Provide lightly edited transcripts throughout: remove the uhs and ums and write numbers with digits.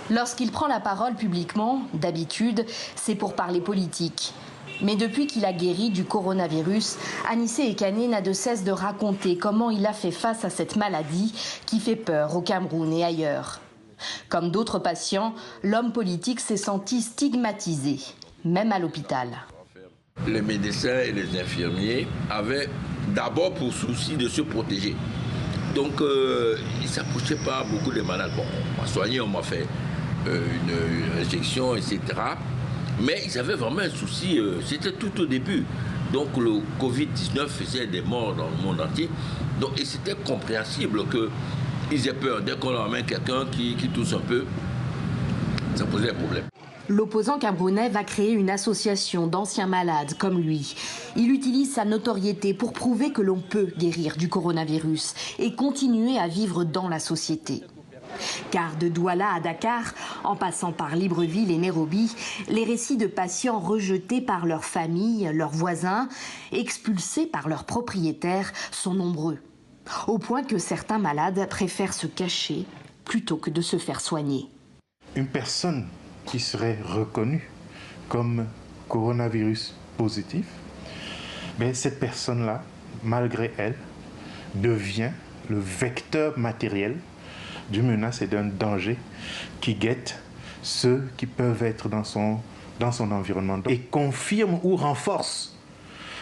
Lorsqu'il prend la parole publiquement, d'habitude, c'est pour parler politique. Mais depuis qu'il a guéri du coronavirus, Anissé Ekané n'a de cesse de raconter comment il a fait face à cette maladie qui fait peur au Cameroun et ailleurs. Comme d'autres patients, l'homme politique s'est senti stigmatisé, même à l'hôpital. Les médecins et les infirmiers avaient d'abord pour souci de se protéger. Donc, ils ne s'approchaient pas beaucoup des malades. Bon, on m'a soigné, on m'a fait une injection, etc. Mais ils avaient vraiment un souci, c'était tout au début. Donc le Covid-19 faisait des morts dans le monde entier. Donc, et c'était compréhensible qu'ils aient peur. Dès qu'on leur amène quelqu'un qui tousse un peu, ça posait un problème. L'opposant camerounais va créer une association d'anciens malades comme lui. Il utilise sa notoriété pour prouver que l'on peut guérir du coronavirus et continuer à vivre dans la société. Car de Douala à Dakar, en passant par Libreville et Nairobi, les récits de patients rejetés par leur famille, leurs voisins, expulsés par leurs propriétaires sont nombreux. Au point que certains malades préfèrent se cacher plutôt que de se faire soigner. Une personne qui serait reconnue comme coronavirus positif, mais cette personne-là, malgré elle, devient le vecteur matériel d'une menace et d'un danger qui guette ceux qui peuvent être dans son environnement et confirme ou renforce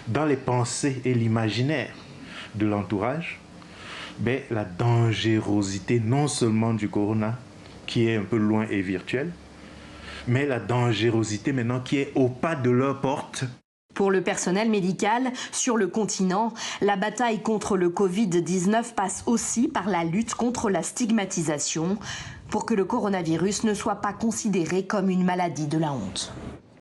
dans les pensées et l'imaginaire de l'entourage la dangerosité non seulement du corona qui est un peu loin et virtuel, mais la dangerosité maintenant qui est au pas de leur porte. Pour le personnel médical, sur le continent, la bataille contre le Covid-19 passe aussi par la lutte contre la stigmatisation pour que le coronavirus ne soit pas considéré comme une maladie de la honte.